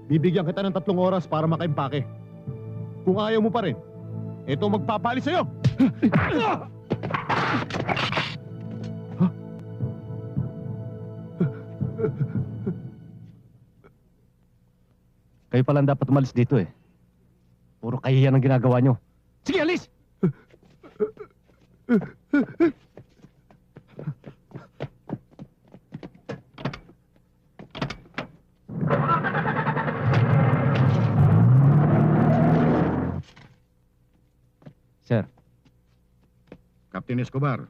bibigyan kita ng 3 oras para makaimpake. Kung ayaw mo pa rin, ito magpapalis sa'yo! Kayo palang dapat umalis dito eh. Puro kahihiyan ang ginagawa nyo. Sige, alis! Sir. Captain Escobar,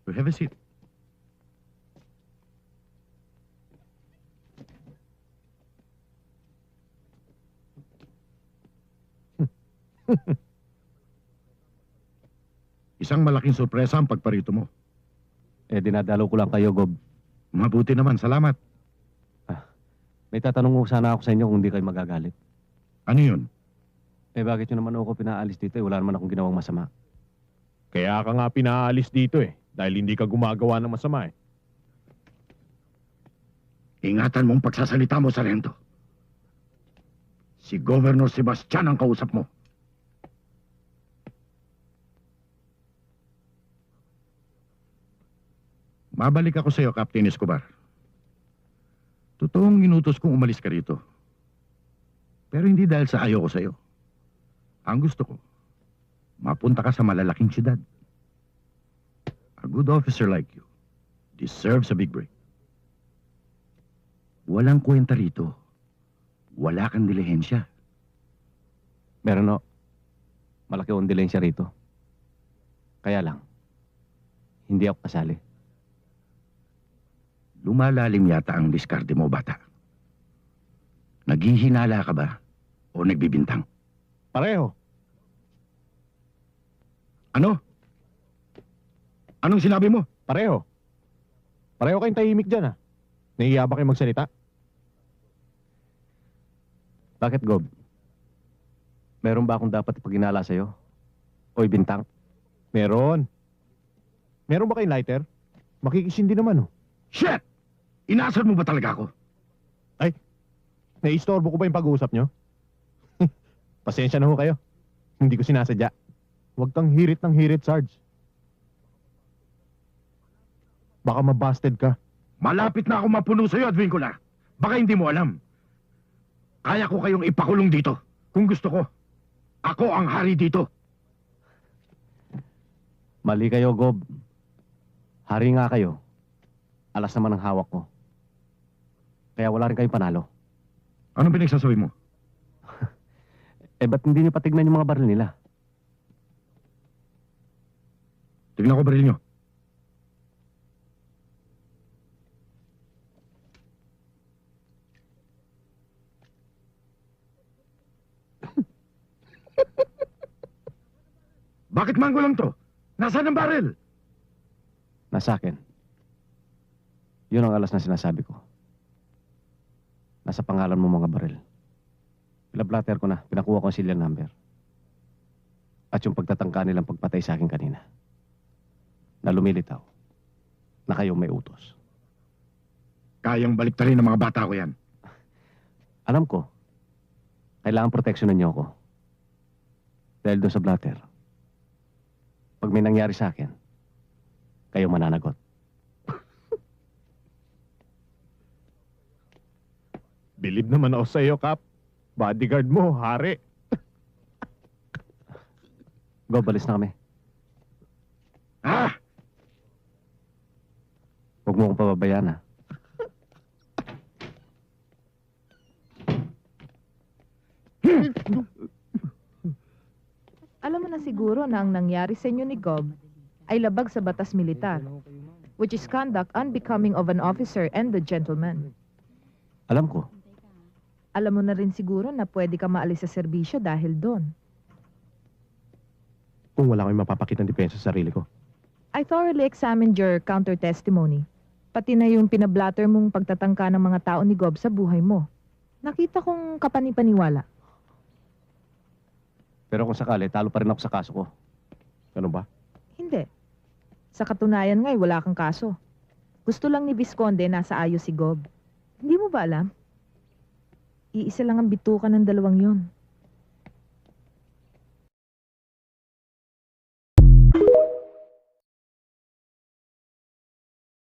you have a seat. Isang malaking sorpresa ang pagparito mo. Dinadalo ko lang kayo, Gob. Mabuti naman, salamat. May tatanong ko sana ako sa inyo kung hindi kayo magagalit. Ano yun? Bakit nyo naman ako pinaalis dito eh? Wala naman akong ginawang masama. Kaya ka nga pinaalis dito eh. Dahil hindi ka gumagawa ng masama eh. Ingatan mong pagsasalita mo, Sargento. Si Governor Sebastian ang kausap mo. Mabalik ako sa iyo, Captain Escobar. Totoong inutos kong umalis ka rito. Pero hindi dahil sa ayaw ko sa iyo. Ang gusto ko, mapunta ka sa malalaking siyudad. A good officer like you deserves a big break. Walang kwenta rito. Wala kang dilihensya. Meron o. Malaki ang dilensya rito. Kaya lang, hindi ako kasali. Lumalalim yata ang diskarte mo, bata. Naghihinala ka ba o nagbibintang? Pareho. Ano? Anong sinabi mo? Pareho. Pareho kayong tahimik dyan ah. Nahihiya ba kayo magsalita? Bakit, Gob? Meron ba akong dapat ipaghinala sa'yo? O ibintang? Meron. Meron ba kayong lighter? Makikisindi naman oh. Shit! Inaasar mo ba talaga ako? Naiistorbo ko ba yung pag-uusap nyo? Pasensya na ho kayo. Hindi ko sinasadya. Huwag kang hirit ng hirit, Sarge. Baka mabasted ka. Malapit na ako mapuno sa'yo, Advincula. Baka hindi mo alam. Kaya ko kayong ipakulong dito. Kung gusto ko. Ako ang hari dito. Mali kayo, Gob. Hari nga kayo. Alas naman ang hawak ko. Kaya wala rin kayong panalo. Anong pinagsasabi mo? Ba't hindi niyo patignan yung mga baril nila? Tignan ko baril nyo. Bakit mango lang to? Nasaan ang baril? Nasa akin. Yun ang alas na sinasabi ko. Nasa pangalan mo mga baril. Pinablatter ko na, pinakuha ko ang serial number. At yung pagtatangka nilang pagpatay sa akin kanina. Na lumilitaw. Na kayo may utos. Kayang baliktarin ng mga bata ko yan. Alam ko. Kailangan proteksyonan niyo ako. Dahil doon sa blatter. Pag may nangyari sa akin, kayo mananagot. Bilib naman ako sa iyo, Kap. Bodyguard mo, hari. Go, balis na kami. Ah! Huwag mo akong pababayaan, ha? Alam mo na siguro na ang nangyari sa inyo ni Gob ay labag sa batas militar, which is conduct unbecoming of an officer and a gentleman. Alam ko. Alam mo na rin siguro na pwede ka maalis sa serbisyo dahil doon. Kung wala kang mapapakitang depensa sa sarili ko. I thoroughly examined your counter-testimony, pati na yung pinablatter mong pagtatangka ng mga tao ni Gob sa buhay mo. Nakita kong kapanipaniwala. Pero kung sakali, talo pa rin ako sa kaso ko. Ano ba? Hindi. Sa katunayan nga'y wala kang kaso. Gusto lang ni Visconde nasa ayos si Gob. Hindi mo ba alam? Iisa lang ang bituka ng dalawang yon.